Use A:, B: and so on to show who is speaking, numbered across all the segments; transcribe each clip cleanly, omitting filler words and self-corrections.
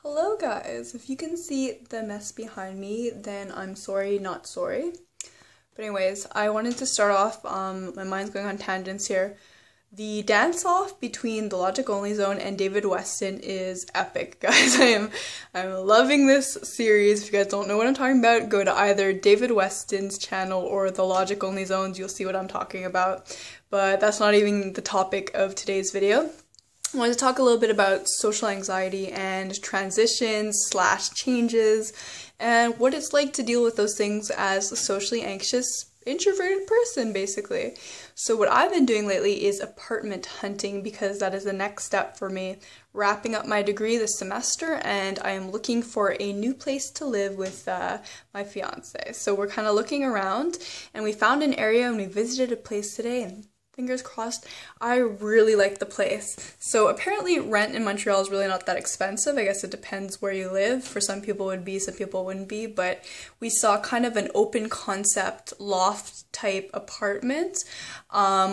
A: Hello guys, if you can see the mess behind me, then I'm sorry, not sorry. But anyways, I wanted to start off, my mind's going on tangents here. The dance-off between the Logic Only Zone and David Weston is epic, guys. I'm loving this series. If you guys don't know what I'm talking about, go to either David Weston's channel or the Logic Only Zones, you'll see what I'm talking about. But that's not even the topic of today's video. I wanted to talk a little bit about social anxiety and transitions/changes and what it's like to deal with those things as a socially anxious introverted person, basically. So what I've been doing lately is apartment hunting because that is the next step for me. Wrapping up my degree this semester and I am looking for a new place to live with my fiance. So we're kind of looking around and we found an area and we visited a place today and fingers crossed, I really like the place. So apparently rent in Montreal is really not that expensive. I guess it depends where you live. For some people it would be, some people wouldn't be, but we saw kind of an open concept loft type apartment,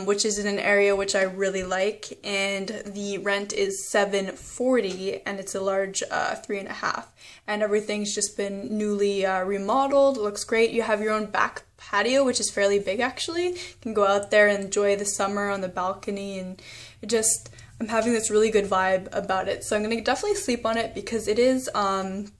A: which is in an area which I really like, and the rent is $740 and it's a large 3.5, and everything's just been newly remodeled. It looks great. You have your own back patio, which is fairly big actually. You can go out there and enjoy the summer on the balcony, and I'm having this really good vibe about it. So I'm gonna definitely sleep on it because it is on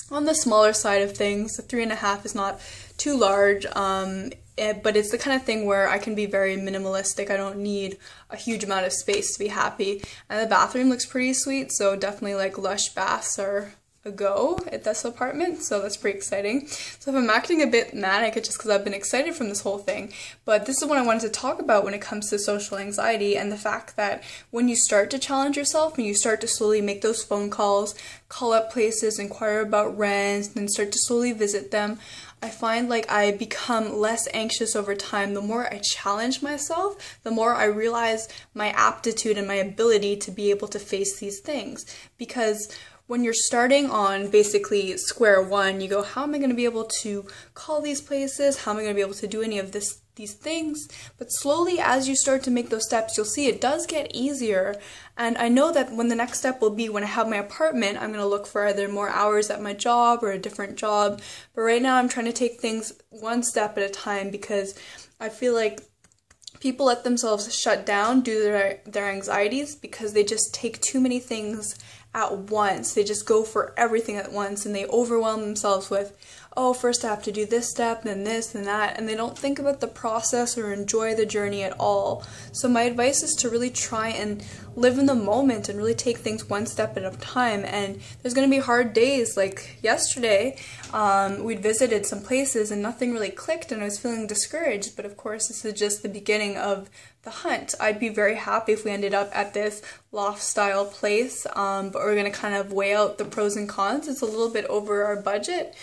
A: the smaller side of things. The 3.5 is not too large, but it's the kind of thing where I can be very minimalistic. I don't need a huge amount of space to be happy. And the bathroom looks pretty sweet, so definitely like lush baths are a go at this apartment, so that's pretty exciting. So if I'm acting a bit manic, it's just because I've been excited from this whole thing, but this is what I wanted to talk about when it comes to social anxiety and the fact that when you start to challenge yourself, when you start to slowly make those phone calls, call up places, inquire about rent, and then start to slowly visit them, I find like I become less anxious over time. The more I challenge myself, the more I realize my aptitude and my ability to be able to face these things. Because when you're starting on basically square one, you go, how am I going to be able to call these places? How am I going to be able to do any of these things? But slowly, as you start to make those steps, you'll see it does get easier. And I know that when the next step will be when I have my apartment, I'm going to look for either more hours at my job or a different job. But right now I'm trying to take things one step at a time because I feel like people let themselves shut down due to their anxieties because they just take too many things at once. They just go for everything at once and they overwhelm themselves with, oh, first I have to do this step, then this, then that, and they don't think about the process or enjoy the journey at all. So my advice is to really try and live in the moment and really take things one step at a time. And there's going to be hard days. Like yesterday, we'd visited some places and nothing really clicked and I was feeling discouraged, but of course this is just the beginning of the hunt. I'd be very happy if we ended up at this loft style place, but we're going to kind of weigh out the pros and cons. It's a little bit over our budget.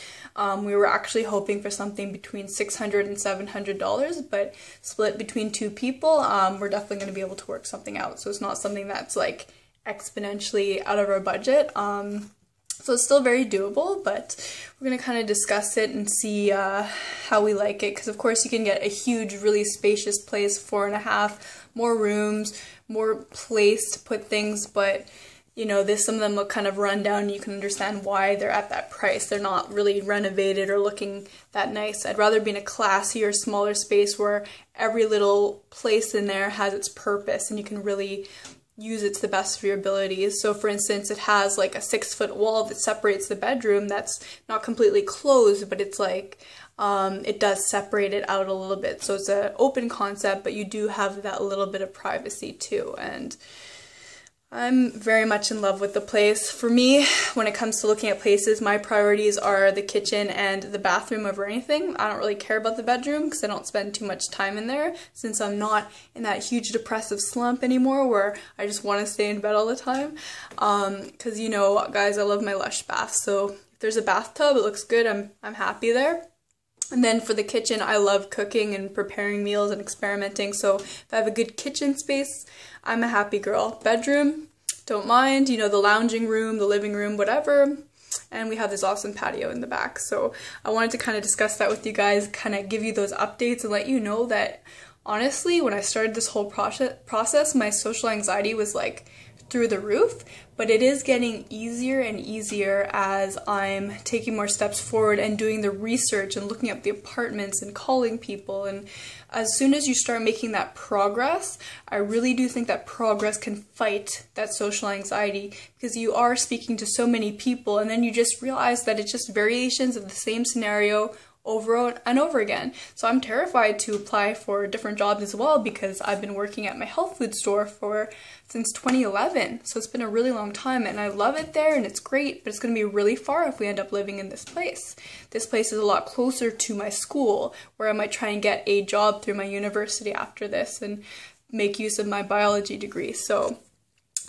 A: We were actually hoping for something between $600 and $700, but split between two people, we're definitely going to be able to work something out. So it's not something that's like exponentially out of our budget. So it's still very doable, but we're going to kind of discuss it and see how we like it. Because of course you can get a huge, really spacious place, 4.5, more rooms, more place to put things, but you know, some of them look kind of run down and you can understand why they're at that price. They're not really renovated or looking that nice. I'd rather be in a classier, smaller space where every little place in there has its purpose and you can really use it to the best of your abilities. So for instance, it has like a 6-foot wall that separates the bedroom that's not completely closed, but it's like, it does separate it out a little bit. So it's an open concept, but you do have that little bit of privacy too. And I'm very much in love with the place. For me, when it comes to looking at places, my priorities are the kitchen and the bathroom over anything. I don't really care about the bedroom because I don't spend too much time in there since I'm not in that huge depressive slump anymore where I just want to stay in bed all the time. Because you know, guys, I love my lush bath. So if there's a bathtub, it looks good, I'm happy there. And then for the kitchen, I love cooking and preparing meals and experimenting, so if I have a good kitchen space, I'm a happy girl. Bedroom, don't mind, you know, the lounging room, the living room, whatever. And we have this awesome patio in the back. So I wanted to kind of discuss that with you guys, kind of give you those updates and let you know that honestly, when I started this whole process, my social anxiety was like through the roof, but it is getting easier and easier as I'm taking more steps forward and doing the research and looking up the apartments and calling people. And as soon as you start making that progress, I really do think that progress can fight that social anxiety, because you are speaking to so many people and then you just realize that it's just variations of the same scenario over and over again. So I'm terrified to apply for different jobs as well, because I've been working at my health food store since 2011. So it's been a really long time and I love it there and it's great, but it's going to be really far if we end up living in this place. This place is a lot closer to my school, where I might try and get a job through my university after this and make use of my biology degree. So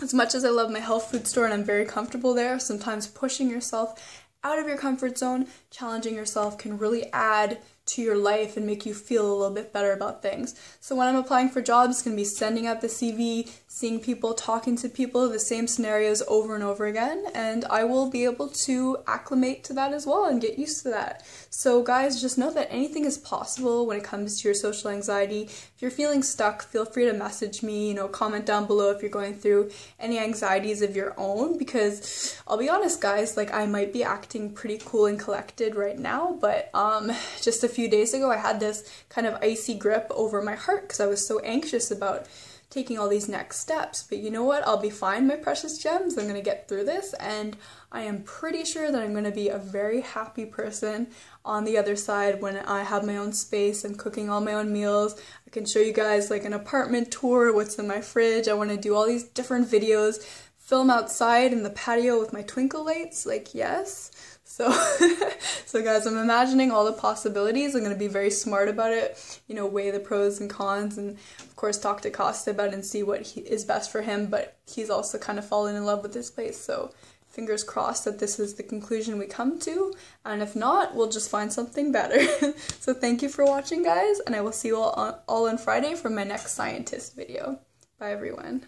A: as much as I love my health food store and I'm very comfortable there, sometimes pushing yourself out of your comfort zone, challenging yourself, can really add to your life and make you feel a little bit better about things. So when I'm applying for jobs, it's going to be sending out the CV, seeing people, talking to people, the same scenarios over and over again, and I will be able to acclimate to that as well and get used to that. So guys, just know that anything is possible when it comes to your social anxiety. If you're feeling stuck, feel free to message me, comment down below if you're going through any anxieties of your own, because I'll be honest guys, like I might be acting pretty cool and collected right now, but just a few days ago I had this kind of icy grip over my heart because I was so anxious about taking all these next steps. But you know what? I'll be fine, my precious gems. I'm gonna get through this, and I am pretty sure that I'm gonna be a very happy person on the other side when I have my own space. I'm cooking all my own meals. I can show you guys like an apartment tour, what's in my fridge. I want to do all these different videos, film outside in the patio with my twinkle lights, like yes. So guys, I'm imagining all the possibilities. I'm going to be very smart about it, weigh the pros and cons, and of course talk to Costa about it and see what is best for him, but he's also kind of fallen in love with this place, so fingers crossed that this is the conclusion we come to, and if not, we'll just find something better. So thank you for watching guys, and I will see you all on Friday for my next scientist video. Bye everyone.